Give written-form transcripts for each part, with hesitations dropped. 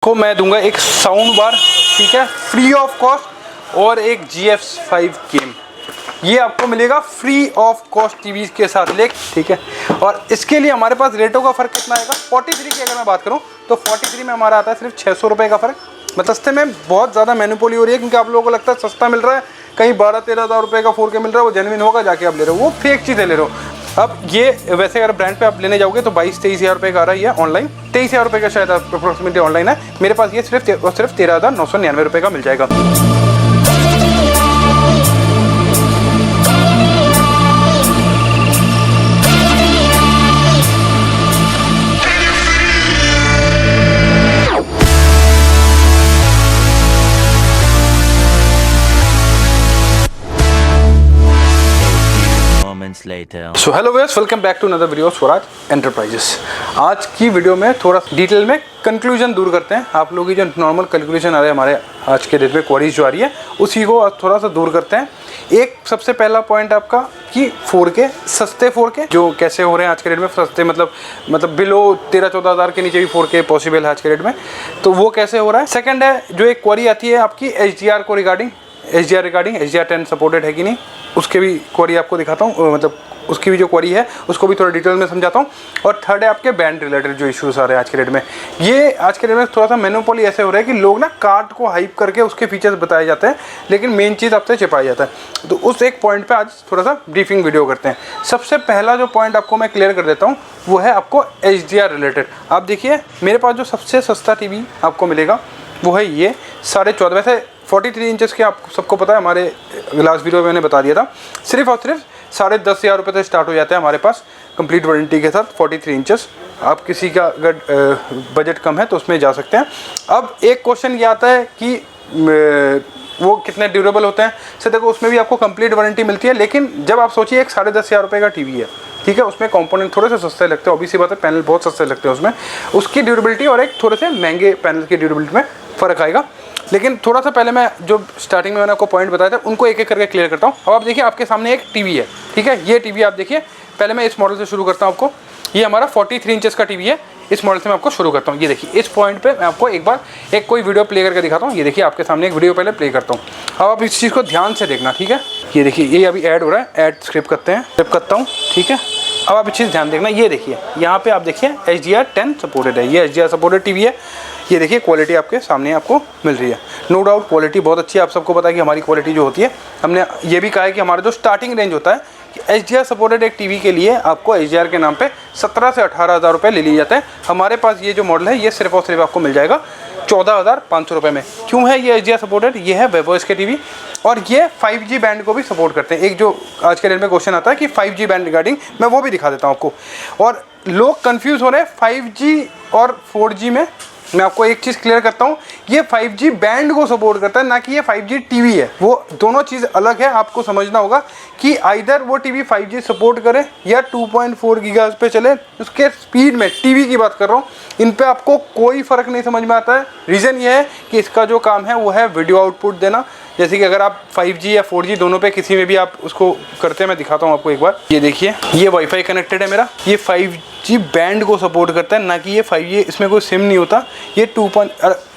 को मैं दूंगा एक साउंड बार, ठीक है, फ्री ऑफ कॉस्ट, और एक GF5 गेम। ये आपको मिलेगा फ्री ऑफ कॉस्ट टीवी के साथ लेक, ठीक है। और इसके लिए हमारे पास रेटों का फ़र्क कितना आएगा। 43 की अगर मैं बात करूं तो 43 में हमारा आता है सिर्फ 600 रुपये का फ़र्क। मतलब सस्ते में बहुत ज़्यादा मैनुपोली हो रही है, क्योंकि आप लोगों को लगता है सस्ता मिल रहा है, कहीं 12-13 हज़ार रुपये का 4K मिल रहा है, वो जेन्युइन होगा, जाके आप ले रहे हो, वो फेक चीज़ें ले रहे हो। अब ये वैसे अगर ब्रांड पे आप लेने जाओगे तो 22-23 हज़ार रुपये का आ रहा है ये ऑनलाइन, 23 हज़ार रुपये का शायद अप्रोक्सीमेटली ऑनलाइन है। मेरे पास ये सिर्फ 13,999 रुपये का मिल जाएगा। So hello viewers, welcome back to another video of Swaraj enterprises. आज की वीडियो में थोड़ा डिटेल में कंक्लूजन दूर करते हैं। आप लोगों की जो नॉर्मल कैलकुलेशन आ रहा है हमारे आज के डेट में, क्वेरीज जो आ रही है, उसी को आज थोड़ा सा दूर करते हैं। एक सबसे पहला पॉइंट आपका कि 4K सस्ते 4K जो कैसे हो रहे हैं आज के डेट में, सस्ते मतलब बिलो 13-14 हज़ार के नीचे भी 4K पॉसिबल है आज के डेट में, तो वो कैसे हो रहा है। सेकंड है जो एक क्वेरी आती है आपकी HDR को रिगार्डिंग, HDR 10 सपोर्टेड है कि नहीं, उसके भी क्वेरी आपको दिखाता हूँ, मतलब उसकी भी जो क्वेरी है उसको भी थोड़ा डिटेल में समझाता हूँ। और थर्ड है आपके बैंड रिलेटेड जो इश्यूज आ रहे हैं आज के डेट में। ये आज के डेट में थोड़ा सा मेनोपोली ऐसे हो रहा है कि लोग ना कार्ट को हाइप करके उसके फीचर्स बताए जाते हैं, लेकिन मेन चीज़ आपसे छिपाई जाता है। तो उस एक पॉइंट पर आज थोड़ा सा ब्रीफिंग वीडियो करते हैं। सबसे पहला जो पॉइंट आपको मैं क्लियर कर देता हूँ वो है आपको HDR रिलेटेड। आप देखिए मेरे पास जो सबसे सस्ता टीवी आपको मिलेगा वो है ये 14.5, वैसे 43 इंचेस के आपको सबको पता है, हमारे लास्ट वीडियो में मैंने बता दिया था। सिर्फ और सिर्फ 10,500 रुपये से स्टार्ट हो जाता है हमारे पास कंप्लीट वारंटी के साथ 43 इंचेस। आप किसी का अगर बजट कम है तो उसमें जा सकते हैं। अब एक क्वेश्चन ये आता है कि वो कितने ड्यूरेबल होते हैं। सर देखो, उसमें भी आपको कंप्लीट वारंटी मिलती है, लेकिन जब आप सोचिए एक 10,500 रुपये का टीवी है, ठीक है, उसमें कंपोनेंट थोड़े से सस्ते लगते हैं, ऑब्वियसली बात है, पैनल बहुत सस्ते लगते हैं उसमें, उसकी ड्यूरेबिलिटी और एक थोड़े से महंगे पैनल की ड्यूरेबिलिटी में फ़र्क आएगा। लेकिन थोड़ा सा पहले मैं जो स्टार्टिंग में मैंने आपको पॉइंट बताया था उनको एक एक करके क्लियर करता हूँ। अब आप देखिए आपके सामने एक टीवी है, ठीक है, ये टीवी आप देखिए। पहले मैं इस मॉडल से शुरू करता हूँ आपको। ये हमारा 43 इंचेस का टीवी है, इस मॉडल से मैं आपको शुरू करता हूँ। ये देखिए इस पॉइंट पे मैं आपको एक बार एक कोई वीडियो प्ले करके दिखाता हूँ। ये देखिए आपके सामने एक वीडियो पहले प्ले करता हूँ। अब आप इस चीज़ को ध्यान से देखना, ठीक है। ये देखिए ये अभी ऐड हो रहा है, ऐड स्क्रिप करते हैं, स्क्रिप करता हूँ, ठीक है। अब आप इस चीज़ ध्यान देखना, ये देखिए यहाँ पे आप देखिए HDR 10 सपोर्टेड है, ये HDR सपोर्टेड टीवी है। ये देखिए क्वालिटी आपके सामने आपको मिल रही है, नो डाउट क्वालिटी बहुत अच्छी है। आप सबको पता है कि हमारी क्वालिटी जो होती है, हमने ये भी कहा है कि हमारा जो स्टार्टिंग रेंज होता है कि HDR सपोर्टेड एक टीवी के लिए आपको HDR के नाम पे 17 से 18 हज़ार रुपये ले लिए जाते हैं। हमारे पास ये जो मॉडल है ये सिर्फ और सिर्फ आपको मिल जाएगा 14,500 रुपये में। क्यों है ये HDR सपोर्टेड? ये है वेवॉइस के टीवी, और ये 5G बैंड को भी सपोर्ट करते हैं। एक जो आज के डेट में क्वेश्चन आता है कि 5G बैंड रिगार्डिंग, मैं वो भी दिखा देता हूँ आपको। और लोग कंफ्यूज हो रहे हैं 5G और 4G में। मैं आपको एक चीज़ क्लियर करता हूँ, ये 5G बैंड को सपोर्ट करता है, ना कि ये 5G टीवी है। वो दोनों चीज़ अलग है, आपको समझना होगा कि आइदर वो टीवी 5G सपोर्ट करे या 2.4 गीगाहर्ट्ज़ पे चले, उसके स्पीड में, टीवी की बात कर रहा हूँ, इन पे आपको कोई फ़र्क नहीं समझ में आता है। रीज़न ये है कि इसका जो काम है वो है वीडियो आउटपुट देना। जैसे कि अगर आप 5G या 4G दोनों पे किसी में भी आप उसको करते हैं, मैं दिखाता हूँ आपको एक बार। ये देखिए ये वाईफाई कनेक्टेड है मेरा, ये 5G बैंड को सपोर्ट करता है, ना कि ये 5G, इसमें कोई सिम नहीं होता। ये 2.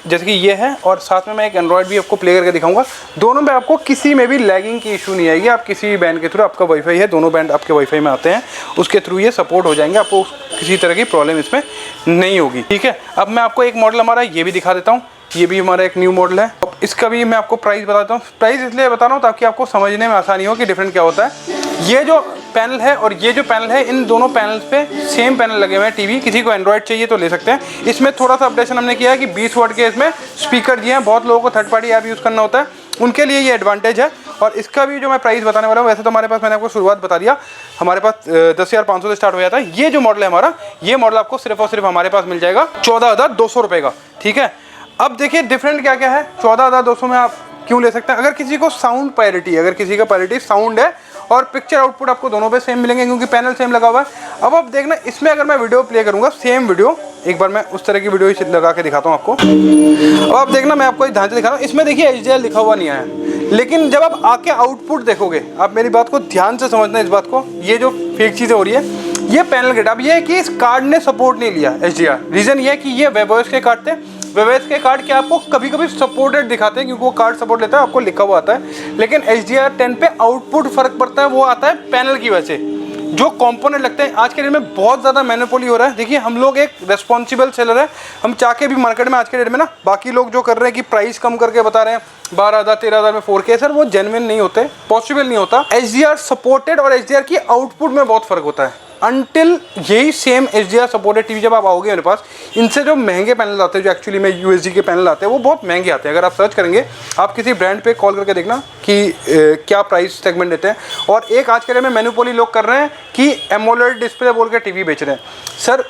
जैसे कि ये है, और साथ में मैं एक एंड्रॉयड भी आपको प्ले करके दिखाऊंगा। दोनों में आपको किसी में भी लैगिंग की इशू नहीं आएगी। आप किसी भी बैंड के थ्रू, आपका वाईफाई है, दोनों बैंड आपके वाईफाई में आते हैं, उसके थ्रू ये सपोर्ट हो जाएंगे, आपको किसी तरह की प्रॉब्लम इसमें नहीं होगी, ठीक है। अब मैं आपको एक मॉडल हमारा ये भी दिखा देता हूँ। ये भी हमारा एक न्यू मॉडल है, इसका भी मैं आपको प्राइस बताता हूँ। प्राइस इसलिए बता रहा हूँ ताकि आपको समझने में आसानी हो कि डिफरेंट क्या होता है। ये जो पैनल है और ये जो पैनल है, इन दोनों पैनल्स पे सेम पैनल लगे हुए हैं टीवी। किसी को एंड्रॉयड चाहिए तो ले सकते हैं। इसमें थोड़ा सा अपडेशन हमने किया है कि 20 वाट के इसमें स्पीकर दिए हैं। बहुत लोगों को थर्ड पार्टी ऐप यूज़ करना होता है, उनके लिए ये एडवांटेज है। और इसका भी जो मैं प्राइस बताने वाला हूँ, वैसे तो हमारे पास, मैंने आपको शुरुआत बता दिया, हमारे पास 10,500 से स्टार्ट हो जाता है। ये जो मॉडल है हमारा, ये मॉडल आपको सिर्फ और सिर्फ हमारे पास मिल जाएगा 14,200 रुपये का, ठीक है। अब देखिए डिफरेंट क्या क्या है। 14,200 में आप क्यों ले सकते हैं? अगर किसी को साउंड पैरिटी, अगर किसी का पैरिटी साउंड है और पिक्चर आउटपुट आपको दोनों पे सेम मिलेंगे, क्योंकि पैनल सेम लगा हुआ है। अब आप देखना, इसमें अगर मैं वीडियो प्ले करूंगा, सेम वीडियो, एक बार मैं उस तरह की वीडियो ही लगा के दिखाता हूँ आपको। अब आप देखना, मैं आपको ढांचे दिखा रहा हूँ, इसमें देखिए HDR लिखा हुआ नहीं आया, लेकिन जब आप आके आउटपुट देखोगे, आप मेरी बात को ध्यान से समझना इस बात को, ये जो फेक चीज़ें हो रही है, ये पैनल किट। अब ये है कि इस कार्ड ने सपोर्ट नहीं लिया HDR। रीज़न ये है कि ये वेबॉइस के कार्ड थे, वेवेस के कार्ड क्या आपको कभी कभी सपोर्टेड दिखाते हैं, क्योंकि वो कार्ड सपोर्ट लेता है, आपको लिखा हुआ आता है। लेकिन HDR10 पे आउटपुट फर्क पड़ता है, वो आता है पैनल की वजह से। जो कंपोनेंट लगते हैं आज के डेट में बहुत ज़्यादा मैनिपुली हो रहा है। देखिए हम लोग एक रेस्पॉन्सिबल सेलर है, हम चाह के भी मार्केट में आज के डेट में ना, बाकी लोग जो कर रहे हैं कि प्राइस कम करके बता रहे हैं 12,000 13,000 में 4K, सर वो जेन्युइन नहीं होते, पॉसिबल नहीं होता। HDR सपोर्टेड और HDR की आउटपुट में बहुत फर्क होता है। अनटिल यही सेम HDR सपोर्टेड टीवी जब आप आओगे मेरे पास, इनसे जो महंगे पैनल आते हैं, जो एक्चुअली में USD के पैनल आते हैं, वो बहुत महंगे आते हैं। अगर आप सर्च करेंगे, आप किसी ब्रांड पे कॉल करके देखना कि क्या प्राइस सेगमेंट देते हैं। और एक आज के डेट में मैनिपुली लोग कर रहे हैं कि एमोलेड डिस्प्ले बोल के टीवी बेच रहे हैं। सर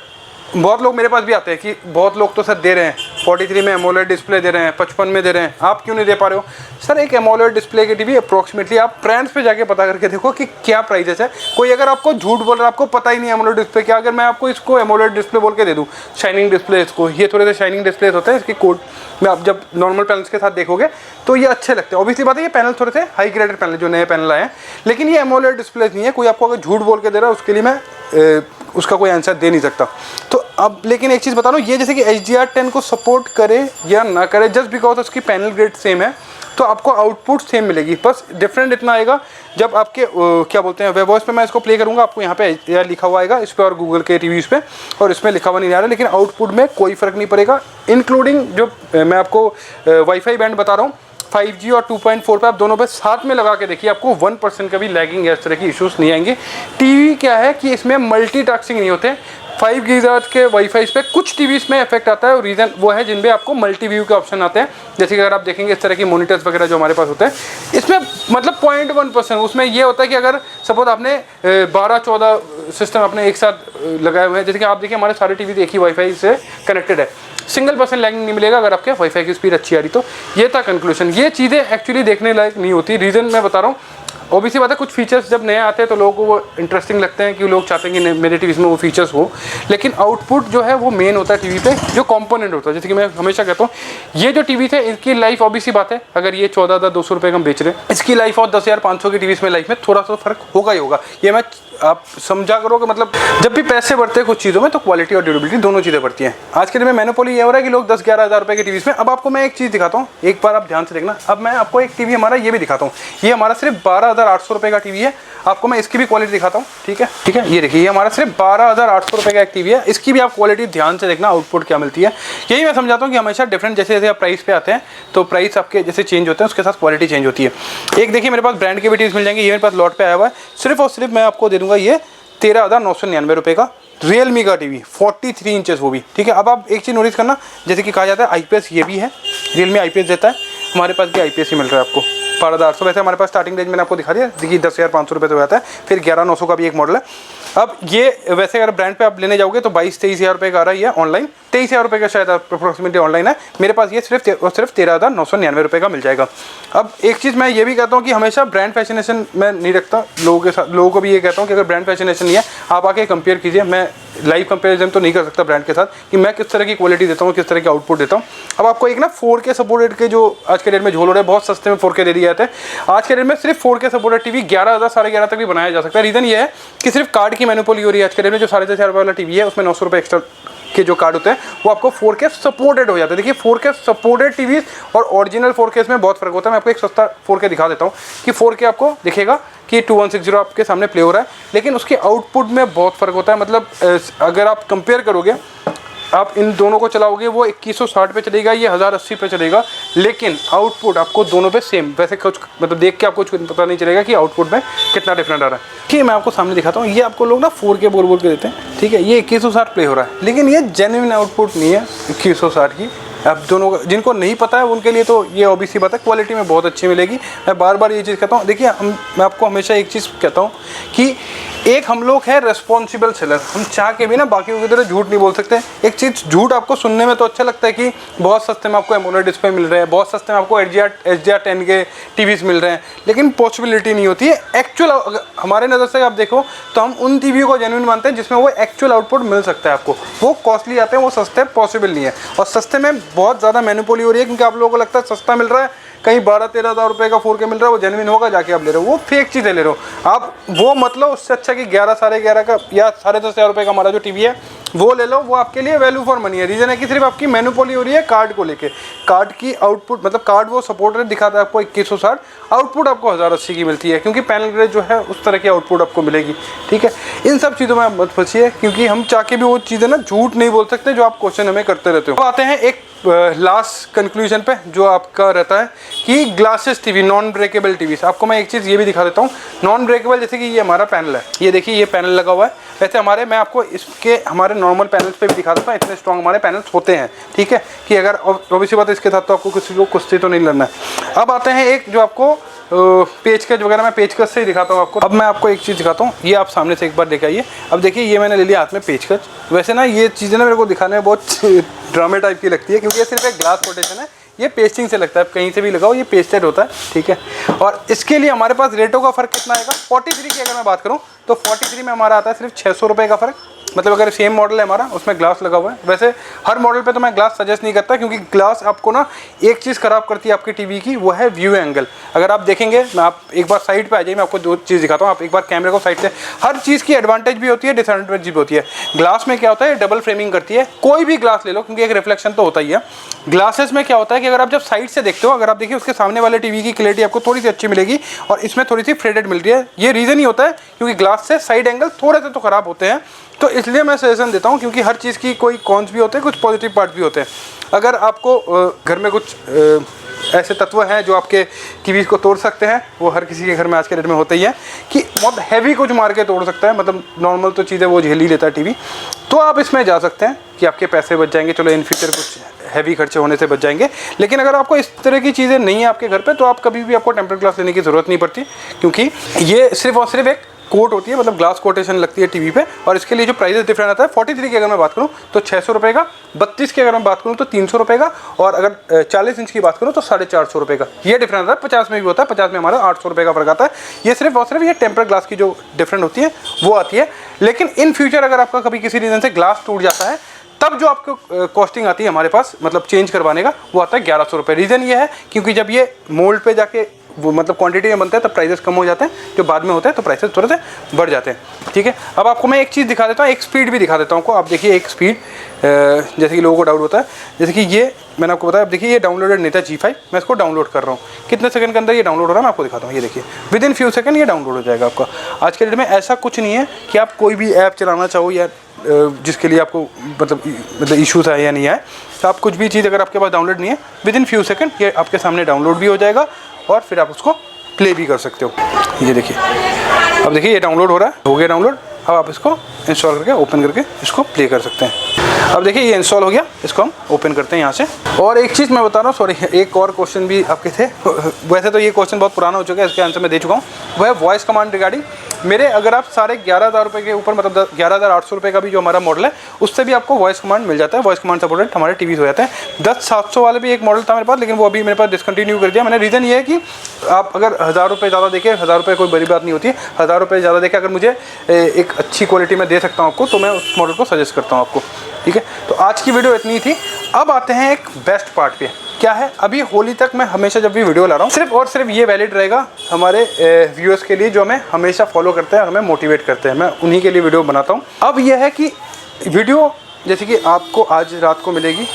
बहुत लोग मेरे पास भी आते हैं कि बहुत लोग तो सर दे रहे हैं 43 में एमोलेड डिस्प्ले दे रहे हैं, 55 में दे रहे हैं, आप क्यों नहीं दे पा रहे हो? सर एक एमोलेड डिस्प्ले की टीवी अप्रोक्सीमेटली आप ब्रांड्स पे जाके पता करके देखो कि क्या प्राइसेस है। कोई अगर आपको झूठ बोल रहा है, आपको पता ही नहीं एमोलेड डिस्प्ले क्या, अगर मैं आपको इसको एमोलेड डिस्प्ले बोल के दे दूँ, शाइनिंग डिस्प्ले, इसको ये थोड़े से शाइनिंग डिस्प्ले होते हैं, इसकी कोड में आप जब नॉर्मल पैनल्स के साथ देखोगे तो ये अच्छे लगते हैं। ऑब्वियसली बात है, ये पैनल थोड़े से हाई ग्रेडेड पैनल जो नए पैनल आए हैं, लेकिन ये एमोलेड डिस्प्ले नहीं है। कोई आपको अगर झूठ बोल के दे रहा है, उसके लिए मैं उसका कोई आंसर दे नहीं सकता। तो अब लेकिन एक चीज़ बता रहा हूँ, ये जैसे कि HDR10 को सपोर्ट करे या ना करे, जस्ट बिकॉज उसकी पैनल ग्रेड सेम है, तो आपको आउटपुट सेम मिलेगी। बस डिफरेंट इतना आएगा जब आपके क्या बोलते हैं, वेब वॉइस पे मैं इसको प्ले करूँगा, आपको यहाँ पे HDR लिखा हुआ आएगा इस पर, और गूगल के टीवीज़ पे, और इसमें लिखा हुआ नहीं आ रहा, लेकिन आउटपुट में कोई फ़र्क नहीं पड़ेगा। इंक्लूडिंग जो मैं आपको वाईफाई बैंड बता रहा हूँ, 5G और 2.4 पे आप दोनों पे साथ में लगा के देखिए, आपको 1% का भी लैगिंग या इस तरह की इश्यूज नहीं आएंगे। टीवी क्या है कि इसमें मल्टीटास्किंग नहीं होते। 5 गीगाहर्ट्ज़ के वाईफाई पे कुछ टीवीज़ में इफेक्ट आता है, और रीज़न वो है जिनमें आपको मल्टी व्यू के ऑप्शन आते हैं। जैसे कि अगर आप देखेंगे इस तरह की मॉनिटर्स वगैरह जो हमारे पास होते हैं, इसमें मतलब 0.1% उसमें ये होता है कि अगर सपोज आपने 12-14 सिस्टम अपने एक साथ लगाए हुए हैं, जैसे कि आप देखिए हमारे सारे टीवी एक ही वाईफाई से कनेक्टेड है, सिंगल % लैगिंग नहीं मिलेगा अगर आपके वाईफाई की स्पीड अच्छी आ रही तो। ये था कंक्लूजन। ये चीज़ें एक्चुअली देखने लायक नहीं होती, रीज़न मैं बता रहा हूँ। ऑब्वियसली बात है, कुछ फीचर्स जब नए आते हैं तो लोगों को वो इंटरेस्टिंग लगते हैं कि लोग चाहते हैं कि मेरे टीवी में वो फीचर्स हो, लेकिन आउटपुट जो है वो मेन होता है टीवी पे, जो कंपोनेंट होता है। जैसे कि मैं हमेशा कहता हूँ, ये जो टीवी थे इनकी लाइफ ऑब्वियसली बात है, अगर ये 14,200 रुपये का हम बेच रहे हैं, इसकी लाइफ और 10,500 की टीवी में लाइफ में थोड़ा सा फर्क होगा ही होगा। ये मैं आप समझा करो कि मतलब जब भी पैसे बढ़ते हैं कुछ चीज़ों में, तो क्वालिटी और ड्यूरेबिलिटी दोनों चीज़ें बढ़ती हैं। आज के दिन में मैनोपोली ये हो रहा है कि लोग 10-11 हज़ार रुपये की टीवी में। अब आपको मैं एक चीज़ दिखाता हूँ, एक बार आप ध्यान से देखना। अब मैं आपको एक टीवी हमारा ये भी दिखाता हूँ, ये हमारा सिर्फ 12,800 रुपये का टीवी है। आपको मैं इसकी भी क्वालिटी दिखाता हूँ, ठीक है, ठीक है। ये देखिए, ये हमारा सिर्फ 12,800 रुपये का एक टीवी है। इसकी भी आप क्वालिटी ध्यान से देखना, आउटपुट क्या मिलती है। यही मैं समझाता हूँ कि हमेशा डिफरेंट, जैसे जैसे आप प्राइस पे आते हैं तो प्राइस आपके जैसे चेंज होते हैं, उसके साथ क्वालिटी चेंज होती है। एक देखिए मेरे पास ब्रांड के भी टीवीज मिल जाएंगे, ये मेरे पास लॉट पे आया हुआ है। सिर्फ और सिर्फ मैं आपको दे दूँगा ये 13,999 रुपये का रियलमी का टीवी, 43 इंचेस वो भी, ठीक है। अब आप एक चीज़ नोटिस करना, जैसे कि कहा जाता है IPS, ये भी है, रियलमी IPS देता है, हमारे पास भी IPS ही मिल रहा है आपको 12,800। वैसे हमारे पास स्टार्टिंग रेंज मैंने आपको दिखा दिया, देखिए 10,500 रुपये से आता है, फिर 11,900 का भी एक मॉडल है। अब ये वैसे अगर ब्रांड पे आप लेने जाओगे तो 22-23 हज़ार रुपये का आ रहा है, ये ऑनलाइन 23 हज़ार रुपये का शायद अप्रोक्सीमेटली ऑनलाइन है। मेरे पास ये सिर्फ 13,999 रुपये का मिल जाएगा। अब एक चीज़ मैं ये भी कहता हूँ कि हमेशा ब्रांड फैसिनेशन मैं नहीं रखता लोगों के साथ, लोगों को भी ये कहता हूँ कि अगर ब्रांड फैसिनेशन नहीं है, आप आके कंपेयर कीजिए। मैं लाइव कंपेरिजन तो नहीं कर सकता ब्रांड के साथ कि मैं किस तरह की क्वालिटी देता हूँ, किस तरह की आउटपुट देता हूँ। अब आपको एक ना 4K सपोर्टेड के जो आज के डेट में झोल हो रहे हैं, बहुत सस्ते में 4K दे दिए जाते हैं। आज के डेट में सिर्फ 4K सपोर्टेड टीवी 11,000 11,500 तक भी बनाया जा सकता है। रीज़न ये है कि सिर्फ कार्ड की मैनिपुली हो रही है। आज के डेट में जो 4,500 रुपये वाला टीवी है, उसमें 900 रुपये एक्स्ट्रा के जो कार्ड होते हैं वो आपको 4K सपोर्टेड हो जाते हैं। देखिए 4K सपोर्टेड टीवीज और ओरिजिनल 4K में बहुत फर्क होता है। मैं आपको एक सस्ता 4K दिखा देता हूँ कि 4K आपको दिखेगा कि 2160 आपके सामने प्ले हो रहा है, लेकिन उसके आउटपुट में बहुत फ़र्क होता है। मतलब अगर आप कंपेयर करोगे, आप इन दोनों को चलाओगे, वो 2160 पे चलेगा, ये 1080 पे चलेगा, लेकिन आउटपुट आपको दोनों पे सेम। वैसे कुछ मतलब देख के आपको कुछ पता नहीं चलेगा कि आउटपुट में कितना डिफरेंट आ रहा है। ठीक है, मैं आपको सामने दिखाता हूँ। ये आपको लोग ना 4K बोल के देते हैं, ठीक है, ये 2160 प्ले हो रहा है, लेकिन ये जेन्युइन आउटपुट नहीं है 2160 की। अब दोनों जिनको नहीं पता है उनके लिए तो ये ऑब्वियसली बात है, क्वालिटी में बहुत अच्छी मिलेगी। मैं बार बार ये चीज़ कहता हूँ। देखिए मैं आपको हमेशा एक चीज़ कहता हूँ कि एक हम लोग है रेस्पॉन्सिबल सेलर, हम चाह के भी ना बाकियों की तरह झूठ नहीं बोल सकते। एक चीज़ झूठ आपको सुनने में तो अच्छा लगता है कि बहुत सस्ते में आपको एमोलेड डिस्प्ले मिल रहे हैं, बहुत सस्ते में आपको HDR10 के टीवीज मिल रहे हैं, लेकिन पॉसिबिलिटी नहीं होती है एक्चुअल। हमारे नज़र से आप देखो तो हम उन टीवी को जेन्युइन मानते हैं जिसमें वो एक्चुअल आउटपुट मिल सकता है आपको। वो कॉस्टली आते हैं, वो सस्ते पॉसिबल नहीं है। और सस्ते में बहुत ज़्यादा मैनिपुली हो रही है, क्योंकि आप लोगों को लगता है सस्ता मिल रहा है, कहीं 12-13 हज़ार रुपये का 4K मिल रहा है, वो जेन्युइन होगा, जाके आप ले रहे हो, वो फेक चीज़ें ले रहे हो आप। वो मतलब उससे अच्छा कि 11 साढ़े 11 का या 10,500 रुपये का हमारा जो टीवी है वो ले लो, वो आपके लिए वैल्यू फॉर मनी है। रीज़न है कि सिर्फ आपकी मैनुपोली हो रही है कार्ड को लेके। कार्ड की आउटपुट मतलब कार्ड वो सपोर्ट रेट दिखाता है आपको 2160, आउटपुट आपको 1080 की मिलती है, क्योंकि पैनल ग्रेड जो है उस तरह की आउटपुट आपको मिलेगी। ठीक है, इन सब चीज़ों में आप मत फंसिए, क्योंकि हम चाह के भी वो चीज़ें ना झूठ नहीं बोल सकते जो आप क्वेश्चन हमें करते रहते हो। अब आते हैं एक लास्ट कंक्लूजन पे, जो आपका रहता है कि glasses TV, non breakable TV. आपको मैं एक चीज़ ये भी दिखा देता हूँ, नॉन ब्रेकेबल, जैसे कि ये हमारा पैनल है, ये देखिए ये पैनल लगा हुआ है। वैसे मैं आपको इसके हमारे नॉर्मल पैनल्स पे भी दिखा देता हूँ, इतने स्ट्रॉन्ग हमारे पैनल्स होते हैं। ठीक है, कि अगर ऑब्वियसली बात है इसके साथ तो आपको किसी को कुश्ती तो नहीं लड़ना है। अब आते हैं एक जो आपको पेचकस वगैरह, मैं पेचकस से ही दिखाता हूँ आपको। अब मैं आपको एक चीज़ दिखाता हूँ, ये आप सामने से एक बार देख आइए। अब देखिए ये मैंने ले लिया हाथ में पेचकस। वैसे ना ये चीज़ें ना मेरे को दिखाने में बहुत ड्रामे टाइप की लगती है, क्योंकि ये सिर्फ एक ग्लास कोटेशन है, ये पेस्टिंग से लगता है, कहीं से भी लगाओ ये पेस्टेड होता है। ठीक है, और इसके लिए हमारे पास रेटों का फ़र्क कितना आएगा, 43 की अगर मैं बात करूँ तो 43 में हमारा आता है सिर्फ 600 रुपये का फ़र्क। मतलब अगर सेम मॉडल है हमारा, उसमें ग्लास लगा हुआ है। वैसे हर मॉडल पे तो मैं ग्लास सजेस्ट नहीं करता, क्योंकि ग्लास आपको ना एक चीज़ ख़राब करती है आपकी टीवी की, वो है व्यू एंगल। अगर आप देखेंगे, मैं आप एक बार साइड पे आ जाइए, मैं आपको दो चीज़ दिखाता हूँ। आप एक बार कैमरे को साइड से, हर चीज़ की एडवांटेज भी होती है, डिसएडवांटेज भी होती है। ग्लास में क्या होता है, डबल फ्रेमिंग करती है। कोई भी ग्लास ले लो, क्योंकि एक रिफ्लेक्शन तो होता ही है। ग्लासेस में क्या होता है कि अगर आप जब साइड से देखते हो, अगर आप देखिए उसके सामने वाले टीवी की क्लैरिटी आपको थोड़ी सी अच्छी मिलेगी, और इसमें थोड़ी सी फेडेड मिल रही है। ये रीज़न ही होता है क्योंकि ग्लास से साइड एंगल थोड़े से तो ख़राब होते हैं। तो इसलिए मैं सजेशन देता हूँ, क्योंकि हर चीज़ की कोई कॉन्स भी होते हैं, कुछ पॉजिटिव पार्ट भी होते हैं। अगर आपको घर में कुछ ऐसे तत्व हैं जो आपके टीवी को तोड़ सकते हैं, वो हर किसी के घर में आज के डेट में होते ही है, कि बहुत हैवी कुछ मार के तोड़ सकता है। मतलब नॉर्मल तो चीज़ें वो झेल ही लेता है टीवी, तो आप इसमें जा सकते हैं कि आपके पैसे बच जाएंगे। चलो इन फ्यूचर कुछ हैवी खर्चे होने से बच जाएंगे। लेकिन अगर आपको इस तरह की चीज़ें नहीं है आपके घर पे, तो आप कभी भी आपको टेम्पर्ड ग्लास लेने की ज़रूरत नहीं पड़ती, क्योंकि ये सिर्फ और सिर्फ एक कोट होती है, मतलब ग्लास कोटेशन लगती है टीवी पे। और इसके लिए जो प्राइस डिफरेंट आता है, 43 की अगर मैं बात करूँ तो 600 रुपये का, 32 की अगर मैं बात करूँ तो 300 रुपये का, और अगर 40 इंच की बात करूँ तो 450 रुपये का ये डिफरेंट आता है। 50 में भी होता है, 50 में हमारा 800 रुपये का फर्क आता है। ये सिर्फ और सिर्फ ये टेम्पर्ड ग्लास की जो डिफरेंट होती है वो आती है। लेकिन इन फ्यूचर अगर आपका कभी किसी रीज़न से ग्लास टूट जाता है, तब जो आपको कॉस्टिंग आती है हमारे पास, मतलब चेंज करवाने का, वो आता है 1100 रुपये। रीज़न ये है क्योंकि जब ये मोल्ड पे जाके वो मतलब क्वांटिटी में बनता है, तब प्राइसेस कम हो जाते हैं, जो बाद में होते हैं तो प्राइसेस थोड़े से बढ़ जाते हैं। ठीक है, अब आपको मैं एक चीज़ दिखा देता हूँ, एक स्पीड भी दिखा देता हूँ आपको। आप देखिए एक स्पीड, जैसे कि लोगों को डाउट होता है, जैसे कि ये मैंने आपको बताया। अब देखिए ये डाउनलोडेड नहीं था G5, मैं इसको डाउनलोड कर रहा हूँ। कितने सेकंड के अंदर ये डाउनलोड हो रहा है मैं आपको दिखाता हूँ। ये देखिए विद इन फ्यू सेकंड ये डाउनलोड हो जाएगा आपका। आज के डेट में ऐसा कुछ नहीं है कि आप कोई भी ऐप चलाना चाहो या जिसके लिए आपको मतलब इशूज़ है या नहीं है, तो आप कुछ भी चीज़ अगर आपके पास डाउनलोड नहीं है, विद इन फ्यू सेकंड ये आपके सामने डाउनलोड भी हो जाएगा, और फिर आप उसको प्ले भी कर सकते हो। ये देखिए, अब देखिए ये डाउनलोड हो रहा है, हो गया डाउनलोड। अब आप इसको इंस्टॉल करके ओपन करके इसको प्ले कर सकते हैं। अब देखिए ये इंस्टॉल हो गया, इसको हम ओपन करते हैं यहाँ से। और एक चीज़ मैं बता रहा हूँ, सॉरी, एक और क्वेश्चन भी आपके थे। वैसे तो ये क्वेश्चन बहुत पुराना हो चुका है, इसके आंसर मैं दे चुका हूँ। वह वॉइस कमांड रिगार्डिंग मेरे, अगर आप सारे 11,000 रुपये के ऊपर, मतलब 11,800 रुपये का भी जो हमारा मॉडल है, उससे भी आपको वॉइस कमांड मिल जाता है। वॉइस कमांड सपोर्टेड हमारे टीवीज़ हो जाते हैं। 10,700 वाले भी एक मॉडल था मेरे पास, लेकिन वो अभी मेरे पास डिसकंटिन्यू कर दिया मैंने। रीज़न ये है कि आप अगर 1,000 रुपये ज़्यादा देखें, 1,000 रुपये कोई बड़ी बात नहीं होती है। 1,000 रुपये ज़्यादा देखें, अगर मुझे एक अच्छी क्वालिटी में दे सकता हूँ आपको, तो मैं उस मॉडल को सजेस्ट करता हूँ आपको। ठीक है, तो आज की वीडियो इतनी थी। अब आते हैं एक बेस्ट पार्ट पे। क्या है, अभी होली तक मैं हमेशा जब भी वीडियो ला रहा हूँ, सिर्फ और सिर्फ ये वैलिड रहेगा हमारे व्यूअर्स के लिए, जो हमें हमेशा फॉलो करते हैं, हमें मोटिवेट करते हैं। मैं उन्हीं के लिए वीडियो बनाता हूँ। अब यह है कि वीडियो जैसे कि आपको आज रात को मिलेगी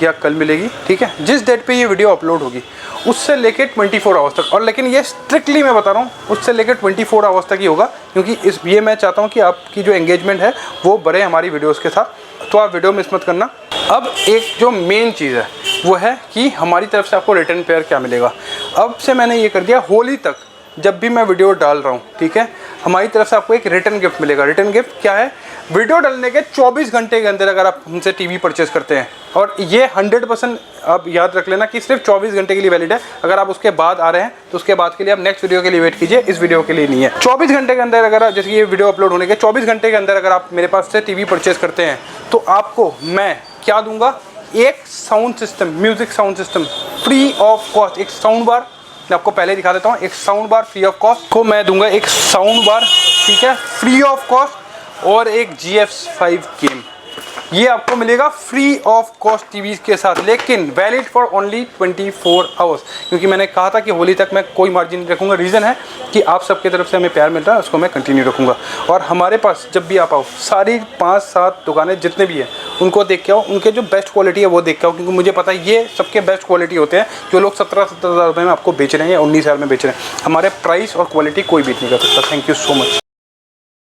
या कल मिलेगी, ठीक है, जिस डेट पे ये वीडियो अपलोड होगी उससे लेके 24 आवर्स तक। और लेकिन ये स्ट्रिक्टली मैं बता रहा हूँ, उससे लेकर 24 आवर्स तक ही होगा, क्योंकि ये मैं चाहता हूँ कि आपकी जो एंगेजमेंट है वो बढ़े हमारी वीडियोस के साथ। तो आप वीडियो मिस मत करना। अब एक जो मेन चीज़ है वो है कि हमारी तरफ से आपको रिटर्न पेयर क्या मिलेगा। अब से मैंने ये कर दिया, होली तक जब भी मैं वीडियो डाल रहा हूँ, ठीक है, हमारी तरफ से आपको एक रिटर्न गिफ्ट मिलेगा। रिटर्न गिफ्ट क्या है, वीडियो डालने के 24 घंटे के अंदर अगर आप हमसे टीवी परचेस करते हैं, और ये 100% आप याद रख लेना कि सिर्फ 24 घंटे के लिए वैलिड है। अगर आप उसके बाद आ रहे हैं तो उसके बाद के लिए आप नेक्स्ट वीडियो के लिए वेट कीजिए, इस वीडियो के लिए नहीं है। 24 घंटे के अंदर अगर जैसे ये वीडियो अपलोड होने के 24 घंटे के अंदर अगर आप मेरे पास से टीवी परचेस करते हैं, तो आपको मैं क्या दूंगा, एक sound system, music sound system free of cost. एक साउंड बार मैं आपको पहले दिखा देता हूँ, एक sound bar free of cost को मैं दूंगा, एक साउंड बार, ठीक है, फ्री ऑफ कॉस्ट, और एक GF5 गेम ये आपको मिलेगा फ्री ऑफ कॉस्ट टीवी के साथ, लेकिन वैलिड फॉर ओनली 24 आवर्स, क्योंकि मैंने कहा था कि होली तक मैं कोई मार्जिन नहीं रखूँगा। रीज़न है कि आप सबकी तरफ से हमें प्यार मिल रहा है, उसको मैं कंटिन्यू रखूँगा। और हमारे पास जब भी आप आओ, सारी 5-7 दुकानें जितने भी हैं उनको देख के आओ, उनके जो बेस्ट क्वालिटी है वो देख के आओ, क्योंकि मुझे पता है ये सबके बेस्ट क्वालिटी होते हैं जो लोग 17-17 हज़ार रुपये में आपको बेच रहे हैं या 19 हज़ार में बेच रहे हैं। हमारे प्राइस और क्वालिटी कोई बीट नहीं कर सकता। Thank you so much.